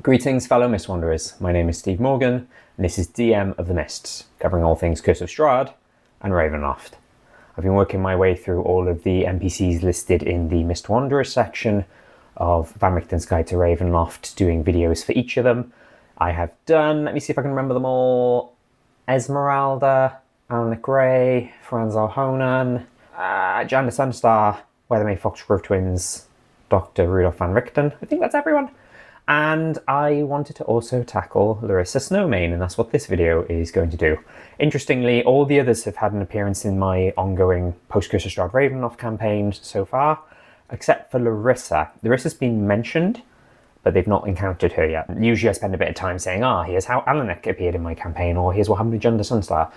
Greetings fellow Mist Wanderers, my name is Steve Morgan and this is DM of the Mists, covering all things Curse of Strahd and Ravenloft. I've been working my way through all of the NPCs listed in the Mist Wanderers section of Van Richten's Guide to Ravenloft, doing videos for each of them. I have done, let me see if I can remember them all, Esmeralda, Alnwick Grey, Franz Alhonan, Jan the Sunstar, Weathermay Foxgrove Twins, Dr. Rudolph Van Richten. I think that's everyone. And I wanted to also tackle Larissa Snowmane, and that's what this video is going to do. Interestingly, all the others have had an appearance in my ongoing post-Curse of Strahd Ravenloft campaign so far, except for Larissa. Larissa's been mentioned, but they've not encountered her yet. Usually I spend a bit of time saying, here's how Alnwick appeared in my campaign, or here's what happened with Jan the Sunstar.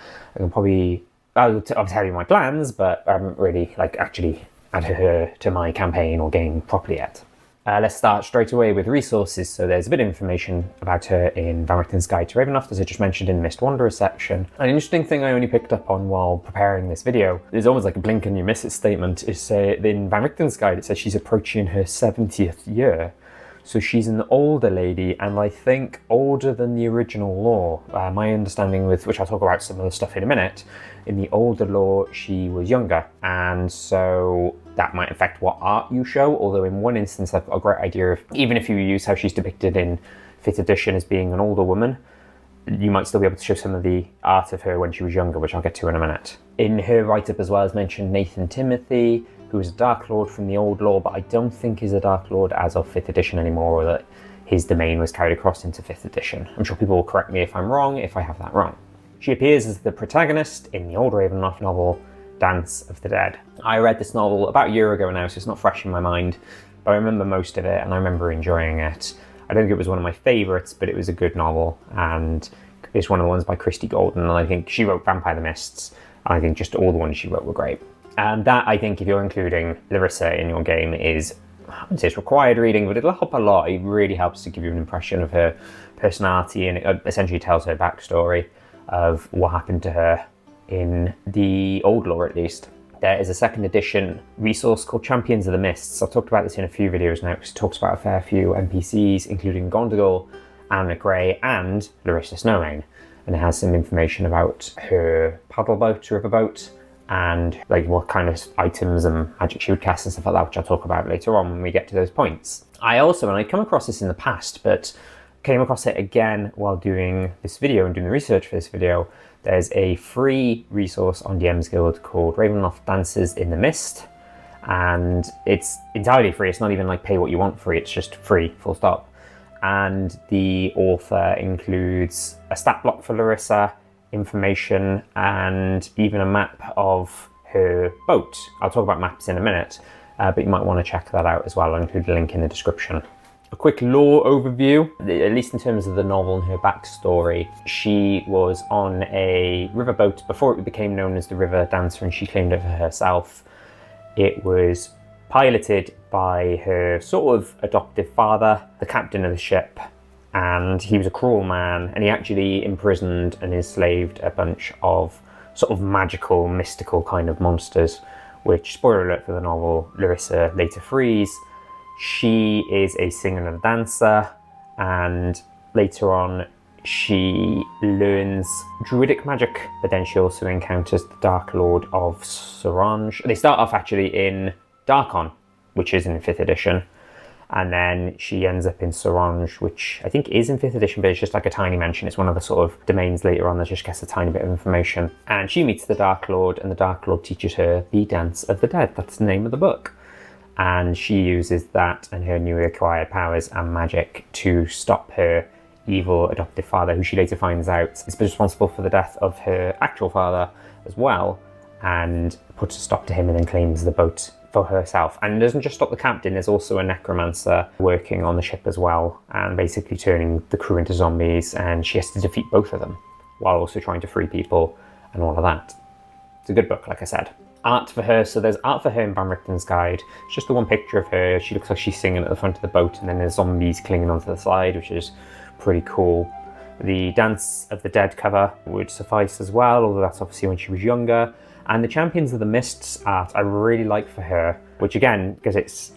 I'll tell you my plans, but I haven't really actually added her to my campaign or game properly yet. Let's start straight away with resources. So there's a bit of information about her in Van Richten's Guide to Ravenloft, as I just mentioned in the Mist Wanderer section. An interesting thing I only picked up on while preparing this video, there's almost like a blink and you miss it statement, is in Van Richten's Guide it says she's approaching her 70th year. So she's an older lady, and I think older than the original lore. My understanding, which I'll talk about some of the stuff in a minute, in the older lore she was younger, and so that might affect what art you show, although in one instance I've got a great idea of, even if you use how she's depicted in 5th edition as being an older woman, you might still be able to show some of the art of her when she was younger, which I'll get to in a minute. In her write-up as well as mentioned Nathan Timothy, who was a Dark Lord from the old lore, but I don't think is a Dark Lord as of 5th edition anymore, or that his domain was carried across into 5th edition. I'm sure people will correct me if I'm wrong, if I have that wrong. She appears as the protagonist in the old Ravenloft novel, Dance of the Dead. I read this novel about a year ago now, so it's not fresh in my mind, but I remember most of it and I remember enjoying it. I don't think it was one of my favourites, but it was a good novel, and it's one of the ones by Christie Golden, and I think she wrote Vampire the Mists, and I think just all the ones she wrote were great. And that, I think, if you're including Larissa in your game, is, I wouldn't say it's required reading, but it'll help a lot. It really helps to give you an impression of her personality, and it essentially tells her backstory of what happened to her in the old lore, at least. There is a 2nd edition resource called Champions of the Mists. I've talked about this in a few videos now, because it talks about a fair few NPCs, including Gondogol, Alnwick Grey, and Larissa Snowmane. And it has some information about her paddleboat, riverboat, and what kind of items and magic she would cast and stuff like that, which I'll talk about later on when we get to those points. I also, and I'd come across this in the past, but came across it again while doing this video and doing the research for this video. There's a free resource on DM's Guild called Ravenloft Dances in the Mist, and it's entirely free. It's not even pay what you want free, it's just free, full stop. And the author includes a stat block for Larissa, information, and even a map of her boat. I'll talk about maps in a minute, but you might want to check that out as well. I'll include a link in the description. A quick lore overview, at least in terms of the novel and her backstory. She was on a riverboat before it became known as the River Dancer, and she claimed it for herself. It was piloted by her sort of adoptive father, the captain of the ship, and he was a cruel man, and he actually imprisoned and enslaved a bunch of sort of magical, mystical kind of monsters, which, spoiler alert for the novel, Larissa later frees. She is a singer and a dancer, and later on she learns druidic magic, but then she also encounters the Dark Lord of Sorange. They start off actually in Darkon, which is in 5th edition, and then she ends up in Sorange, which I think is in 5th edition, but it's just a tiny mention. It's one of the sort of domains later on that just gets a tiny bit of information. And she meets the Dark Lord, and the Dark Lord teaches her the Dance of the Dead. That's the name of the book. And she uses that and her newly acquired powers and magic to stop her evil adoptive father, who she later finds out is responsible for the death of her actual father as well, and puts a stop to him and then claims the boat for herself. And it doesn't just stop the captain, there's also a necromancer working on the ship as well, and basically turning the crew into zombies, and she has to defeat both of them while also trying to free people and all of that. It's a good book, like I said. Art for her, so there's art for her in Van Richten's Guide. It's just the one picture of her. She looks like she's singing at the front of the boat, and then there's zombies clinging onto the side, which is pretty cool. The Dance of the Dead cover would suffice as well, although that's obviously when she was younger. And the Champions of the Mists art I really like for her, which again, because it's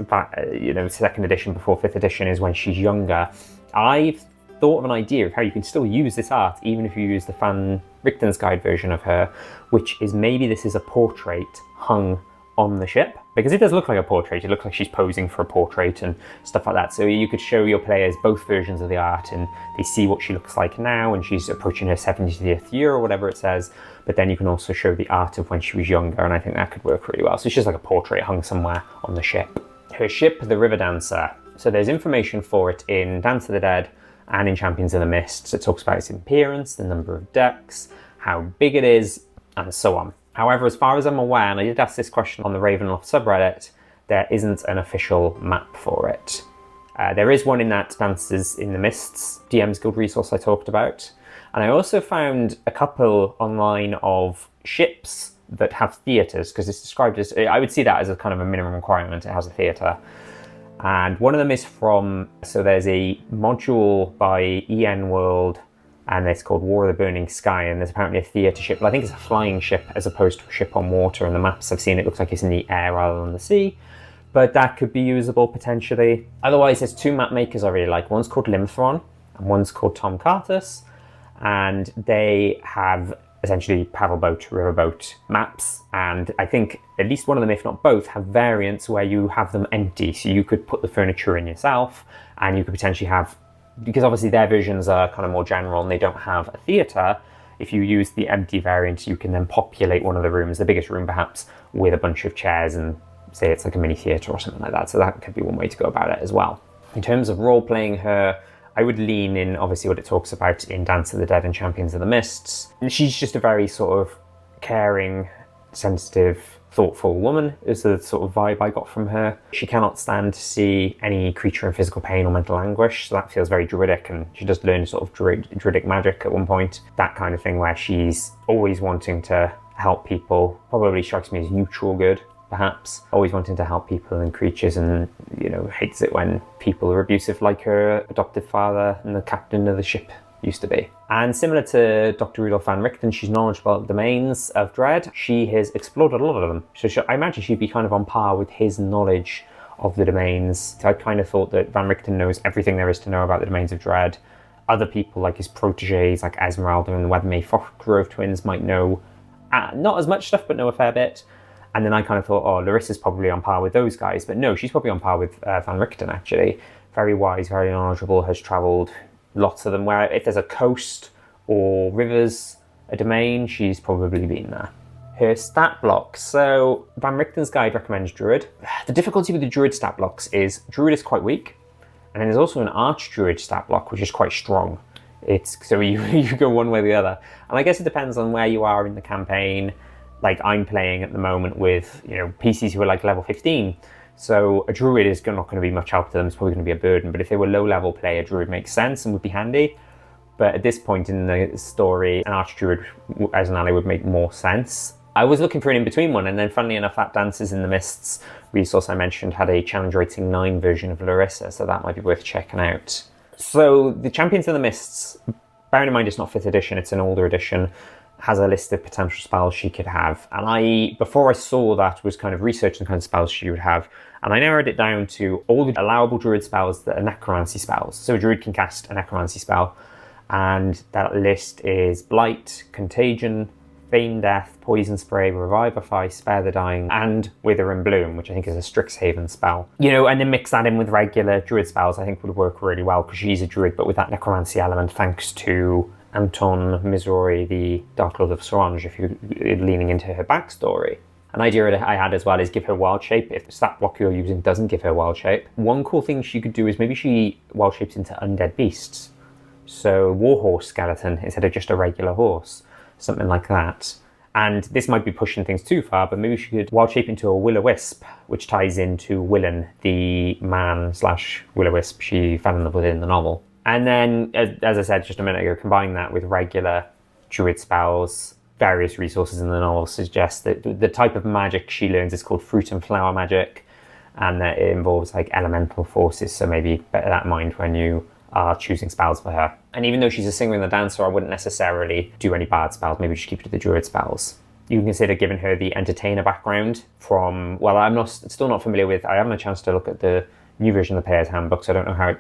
second edition before fifth edition is when she's younger. I've thought of an idea of how you can still use this art even if you use the Van Richten's Guide version of her, which is maybe this is a portrait hung on the ship, because it does look like a portrait. It looks like she's posing for a portrait and stuff like that. So you could show your players both versions of the art and they see what she looks like now and she's approaching her 70th year or whatever it says, but then you can also show the art of when she was younger, and I think that could work really well. So it's just like a portrait hung somewhere on the ship. Her ship, the River Dancer. So there's information for it in Dance of the Dead and in Champions of the Mist. So it talks about its appearance, the number of decks, how big it is, and so on. However, as far as I'm aware, and I did ask this question on the Ravenloft subreddit, there isn't an official map for it. There is one in that Dances in the Mists DM's Guild resource I talked about. And I also found a couple online of ships that have theatres, because it's described as, I would see that as a kind of a minimum requirement, it has a theatre. And one of them is from, so there's a module by EN World, and it's called War of the Burning Sky, and there's apparently a theatre ship, but I think it's a flying ship as opposed to a ship on water, and the maps I've seen it looks like it's in the air rather than the sea, but that could be usable potentially. Otherwise, there's two map makers I really like. One's called Limthron, and one's called Tom Cartus, and they have essentially paddleboat, riverboat maps, and I think at least one of them, if not both, have variants where you have them empty, so you could put the furniture in yourself, and you could potentially have, because obviously their versions are kind of more general and they don't have a theatre, if you use the empty variant, you can then populate one of the rooms, the biggest room perhaps, with a bunch of chairs and say it's like a mini theatre or something like that. So that could be one way to go about it as well. In terms of role-playing her, I would lean in obviously what it talks about in Dance of the Dead and Champions of the Mists. And she's just a very sort of caring, sensitive, thoughtful woman is the sort of vibe I got from her. She cannot stand to see any creature in physical pain or mental anguish, so that feels very druidic, and she does learn sort of druidic magic at one point. That kind of thing where she's always wanting to help people, probably strikes me as neutral good, perhaps. Always wanting to help people and creatures, and, you know, hates it when people are abusive like her adoptive father and the captain of the ship used to be. And similar to Dr. Rudolph van Richten, she's knowledgeable of domains of dread. She has explored a lot of them. So I imagine she'd be kind of on par with his knowledge of the domains. So I kind of thought that Van Richten knows everything there is to know about the domains of dread. Other people, like his proteges, like Esmeralda and the Weathermay Foxgrove twins, might know not as much stuff, but know a fair bit. And then I kind of thought, oh, Larissa's probably on par with those guys. But no, she's probably on par with Van Richten, actually. Very wise, very knowledgeable, has travelled lots of them, where if there's a coast or rivers, a domain, she's probably been there. Her stat blocks. So Van Richten's Guide recommends Druid. The difficulty with the Druid stat blocks is Druid is quite weak, and then there's also an Archdruid stat block, which is quite strong. It's so you go one way or the other. And I guess it depends on where you are in the campaign. Like I'm playing at the moment with, you know, PCs who are like level 15. So a druid is not going to be much help to them, it's probably going to be a burden, but if they were low-level play, a druid makes sense and would be handy. But at this point in the story, an archdruid as an ally would make more sense. I was looking for an in-between one, and then funnily enough, that Dances in the Mists resource I mentioned had a challenge rating 9 version of Larissa, so that might be worth checking out. So the Champions of the Mists, bearing in mind it's not 5th edition, it's an older edition, has a list of potential spells she could have. And before I saw that, was kind of researching the kind of spells she would have. And I narrowed it down to all the allowable druid spells that are necromancy spells. So a druid can cast a necromancy spell. And that list is Blight, Contagion, Feign Death, Poison Spray, Revivify, Spare the Dying, and Wither and Bloom, which I think is a Strixhaven spell. You know, and then mix that in with regular druid spells, I think would work really well, because she's a druid, but with that necromancy element, thanks to Anton Mizori, the Dark Lord of Sorange, if you're leaning into her backstory. An idea that I had as well is give her wild shape if the stat block you're using doesn't give her wild shape. One cool thing she could do is maybe she wild shapes into undead beasts. So warhorse skeleton instead of just a regular horse, something like that. And this might be pushing things too far, but maybe she could wild shape into a will-o-wisp, which ties into Willen, the man / will-o-wisp she fell in love with in the novel. And then, as I said just a minute ago, combine that with regular druid spells. Various resources in the novel suggest that the type of magic she learns is called fruit and flower magic, and that it involves like elemental forces, so maybe bear that in mind when you are choosing spells for her. And even though she's a singer and a dancer, I wouldn't necessarily do any bard spells, maybe just keep it to the druid spells. You can consider giving her the entertainer background from, well, I'm still not familiar with, I haven't had a chance to look at the new version of the Player's Handbook, so I don't know how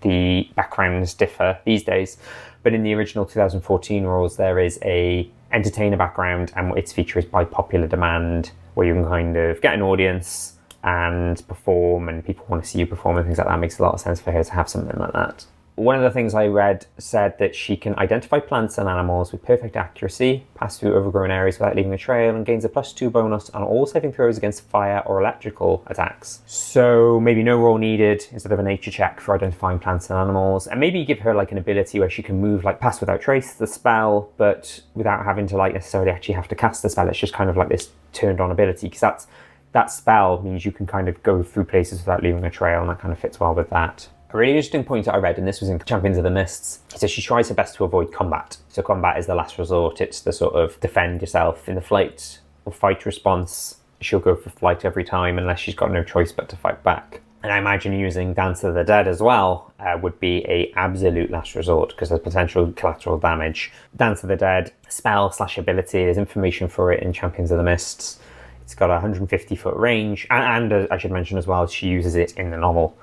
the backgrounds differ these days. But in the original 2014 rules, there is a entertainer background, and its feature is by popular demand, where you can kind of get an audience and perform, and people want to see you perform and things like that. It makes a lot of sense for her to have something like that. One of the things I read said that she can identify plants and animals with perfect accuracy, pass through overgrown areas without leaving a trail, and gains a +2 bonus on all saving throws against fire or electrical attacks. So maybe no roll needed instead of a nature check for identifying plants and animals, and maybe give her like an ability where she can move, like pass without trace the spell, but without having to like necessarily actually have to cast the spell. It's just kind of like this turned on ability, because that spell means you can kind of go through places without leaving a trail, and that kind of fits well with that. A really interesting point that I read, and this was in Champions of the Mists, is that she tries her best to avoid combat. So combat is the last resort. It's the sort of defend yourself. In the flight or fight response, she'll go for flight every time unless she's got no choice but to fight back. And I imagine using Dance of the Dead as well would be a absolute last resort, because there's potential collateral damage. Dance of the Dead, spell/ability, there's information for it in Champions of the Mists. It's got a 150-foot range, and I should mention as well, she uses it in the novel.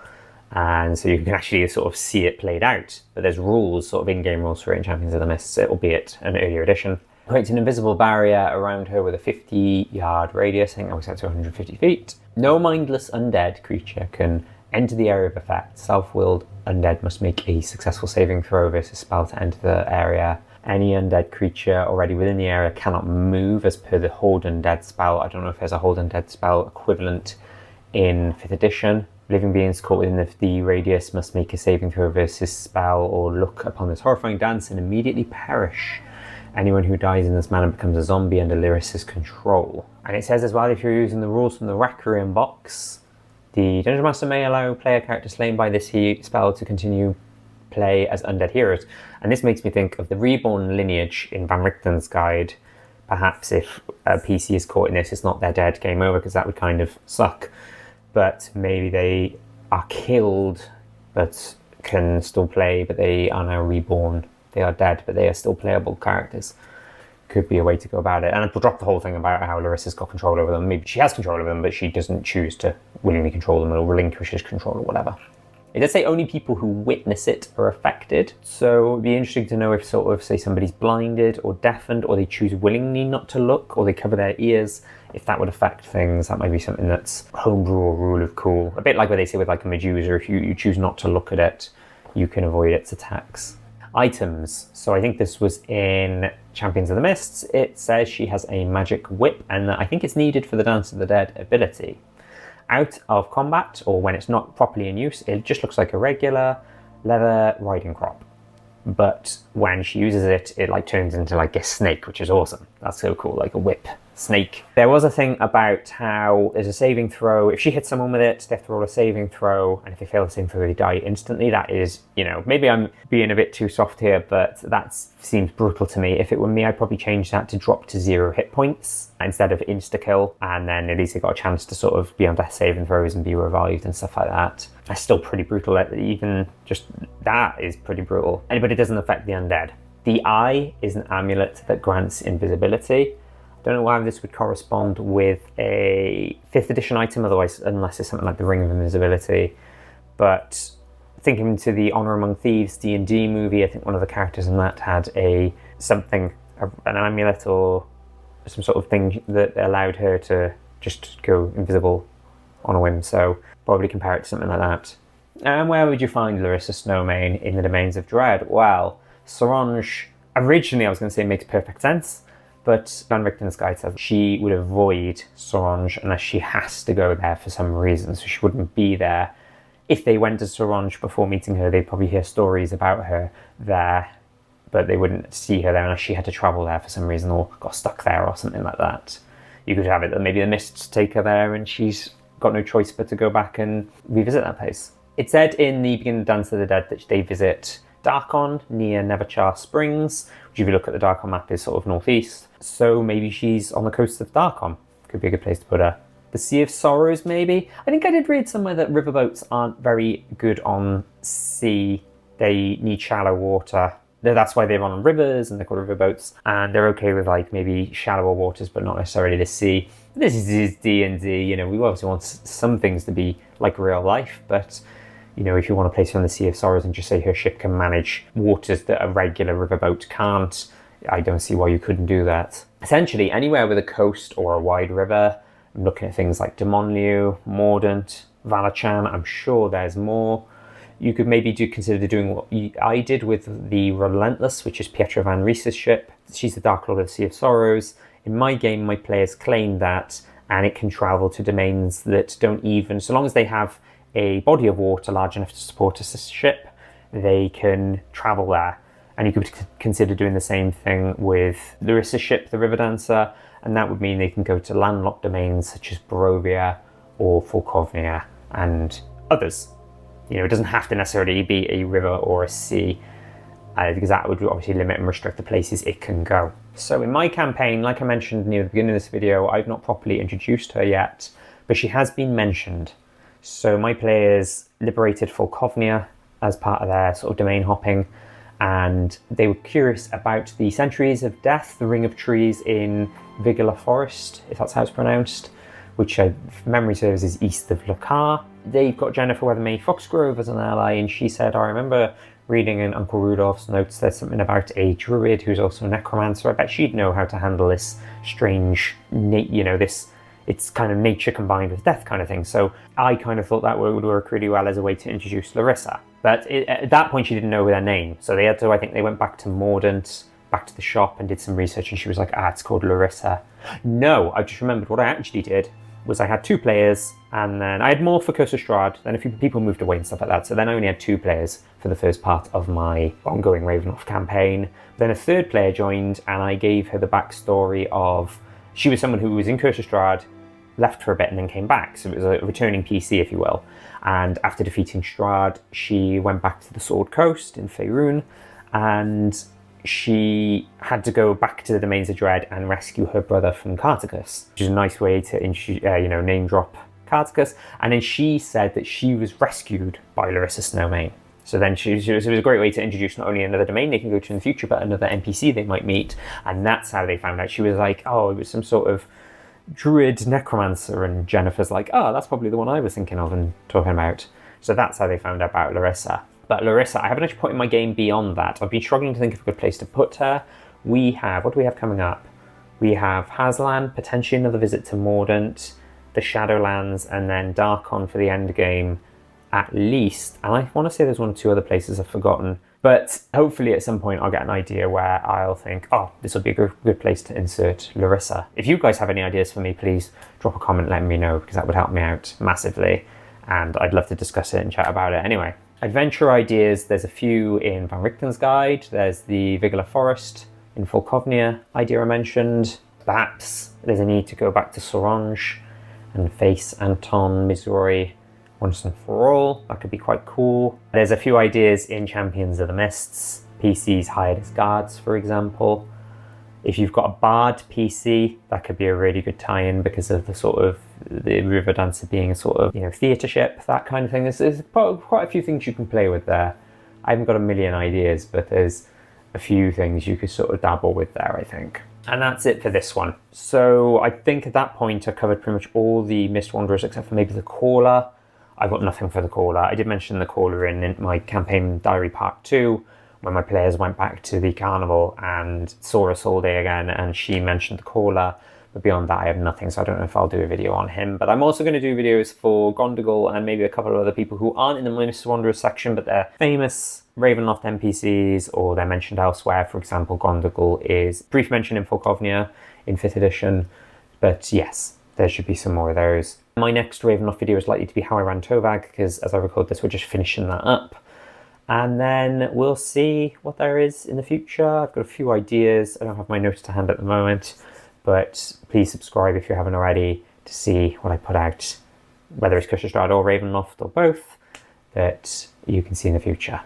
And so you can actually sort of see it played out. But there's rules, sort of in-game rules for it in Champions of the Mists, albeit an earlier edition. Creates an invisible barrier around her with a 50-yard radius. I think that works out to 150 feet. No mindless undead creature can enter the area of effect. Self-willed undead must make a successful saving throw versus spell to enter the area. Any undead creature already within the area cannot move as per the Hold Undead spell. I don't know if there's a Hold Undead spell equivalent in 5th edition. Living beings caught within the radius must make a saving throw versus spell or look upon this horrifying dance and immediately perish. Anyone who dies in this manner becomes a zombie under Larissa's control. And it says as well, if you're using the rules from the Requiem box, the Dungeon Master may allow player character slain by this spell to continue play as undead heroes. And this makes me think of the Reborn lineage in Van Richten's guide. Perhaps if a PC is caught in this, it's not their dead, game over, because that would kind of suck. But maybe they are killed but can still play, but they are now reborn. They are dead, but they are still playable characters. Could be a way to go about it. And we'll drop the whole thing about how Larissa's got control over them. Maybe she has control over them, but she doesn't choose to willingly control them or relinquishes control or whatever. It does say only people who witness it are affected. So it'd be interesting to know if sort of, say, somebody's blinded or deafened, or they choose willingly not to look, or they cover their ears. If that would affect things, that might be something that's homebrew or rule of cool. A bit like what they say with like a Medusa, if you choose not to look at it, you can avoid its attacks. Items. So I think this was in Champions of the Mists. It says she has a magic whip, and I think it's needed for the Dance of the Dead ability. Out of combat, or when it's not properly in use, it just looks like a regular leather riding crop. But when she uses it, it like turns into like a snake, which is awesome. That's so cool, like a whip snake. There was a thing about how there's a saving throw. If she hits someone with it, they have to roll a saving throw, and if they fail the saving throw, they die instantly. That is, you know, maybe I'm being a bit too soft here, but that seems brutal to me. If it were me, I'd probably change that to drop to 0 hit points instead of insta-kill, and then at least they got a chance to sort of be on death saving throws and be revived and stuff like that. That's still pretty brutal. Even just that is pretty brutal. But it doesn't affect the undead. The Eye is an amulet that grants invisibility. Don't know why this would correspond with a 5th edition item, otherwise, unless it's something like the Ring of Invisibility. But thinking to the Honor Among Thieves D&D movie, I think one of the characters in that had an amulet or some sort of thing that allowed her to just go invisible on a whim. So probably compare it to something like that. And where would you find Larissa Snowmane in the Domains of Dread? Well, Sorange, originally I was going to say makes perfect sense, but Van Richten's guide says she would avoid Sorange unless she has to go there for some reason, so she wouldn't be there. If they went to Sorange before meeting her, they'd probably hear stories about her there, but they wouldn't see her there unless she had to travel there for some reason or got stuck there or something like that. You could have it that maybe the mists take her there and she's got no choice but to go back and revisit that place. It said in the beginning of Dance of the Dead that they visit Darkon near Neverchar Springs, which if you look at the Darkon map is sort of northeast. So maybe she's on the coast of Darkon. Could be a good place to put her. The Sea of Sorrows, maybe? I think I did read somewhere that riverboats aren't very good on sea. They need shallow water. That's why they run on rivers and they're called riverboats, and they're okay with like maybe shallower waters but not necessarily the sea. This is D&D, you know, we obviously want some things to be like real life, but you know, if you want to place her on the Sea of Sorrows and just say her ship can manage waters that a regular riverboat can't, I don't see why you couldn't do that. Essentially, anywhere with a coast or a wide river, I'm looking at things like Demoiselle, Mordant, Valachan, I'm sure there's more. You could maybe consider doing what I did with the Relentless, which is Pietra van Ries's ship. She's the Dark Lord of the Sea of Sorrows. In my game, my players claim that, and it can travel to domains that don't even, so long as they have a body of water large enough to support a ship, they can travel there. And you could consider doing the same thing with Larissa's ship, the River Dancer, and that would mean they can go to landlocked domains such as Barovia or Falkovnia and others. You know, it doesn't have to necessarily be a river or a sea, because that would obviously limit and restrict the places it can go. So in my campaign, like I mentioned near the beginning of this video, I've not properly introduced her yet, but she has been mentioned. So my players liberated Falkovnia as part of their sort of domain hopping, and they were curious about the Centuries of Death, the Ring of Trees in Vigila Forest, if that's how it's pronounced, which if memory serves is east of Lakar. They've got Jennifer Weathermay Foxgrove as an ally, and she said, I remember reading in Uncle Rudolph's notes there's something about a druid who's also a necromancer. I bet she'd know how to handle this strange, you know, this, it's kind of nature combined with death kind of thing. So I kind of thought that would work really well as a way to introduce Larissa. But at that point she didn't know their name. So they had to, I think they went back to Mordant, back to the shop and did some research, and she was like, it's called Larissa. No, I just remembered what I actually did was I had 2 players, and then I had more for Curse of Strahd, then a few people moved away and stuff like that, so then I only had 2 players for the first part of my ongoing Ravenloft campaign. Then a 3rd player joined, and I gave her the backstory of, she was someone who was in Curse of Strahd, left for a bit and then came back, so it was a returning PC, if you will. And after defeating Strahd, she went back to the Sword Coast in Faerun, and she had to go back to the Domains of Dread and rescue her brother from Cartacus, which is a nice way to name drop Cartacus. And then she said that she was rescued by Larissa Snowmane. So then it was a great way to introduce not only another domain they can go to in the future, but another NPC they might meet. And that's how they found out. She was like, oh, it was some sort of druid necromancer, and Jennifer's like, oh, that's probably the one I was thinking of and talking about. So that's how they found out about Larissa. But Larissa, I haven't actually put in my game beyond that. I've been struggling to think of a good place to put her. We have, what do we have coming up? We have Haslan, potentially another visit to Mordant, the Shadowlands, and then Darkon for the end game, at least. And I want to say there's 1 or 2 other places I've forgotten. But hopefully at some point I'll get an idea where I'll think, oh, this will be a good place to insert Larissa. If you guys have any ideas for me, please drop a comment letting me know, because that would help me out massively. And I'd love to discuss it and chat about it. Anyway, adventure ideas, there's a few in Van Richten's guide. There's the Vigila Forest in Falkovnia idea I mentioned. Perhaps there's a need to go back to Sorange and face Anton Missouri once and for all. That could be quite cool. There's a few ideas in Champions of the Mists, PCs hired as guards, for example. If you've got a bard PC, that could be a really good tie-in because of the sort of the River Dancer being a sort of, you know, theatre ship, that kind of thing. There's quite a few things you can play with there. I haven't got a million ideas, but there's a few things you could sort of dabble with there, I think. And that's it for this one. So I think at that point I covered pretty much all the Mist Wanderers except for maybe the Caller. I've got nothing for the Caller. I did mention the Caller in my campaign diary part 2, when my players went back to the carnival and saw us all day again, and she mentioned the Caller. But beyond that, I have nothing, so I don't know if I'll do a video on him. But I'm also going to do videos for Gondogal and maybe a couple of other people who aren't in the Mist Wanderers section, but they're famous Ravenloft NPCs, or they're mentioned elsewhere. For example, Gondogal is brief mention in Falkovnia in 5th edition. But yes, there should be some more of those. My next Ravenloft video is likely to be how I ran Tovag, because as I record this, we're just finishing that up. And then we'll see what there is in the future. I've got a few ideas. I don't have my notes to hand at the moment, but please subscribe if you haven't already to see what I put out, whether it's Curse of Strahd or Ravenloft or both, that you can see in the future.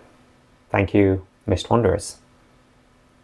Thank you, Mist Wanderers.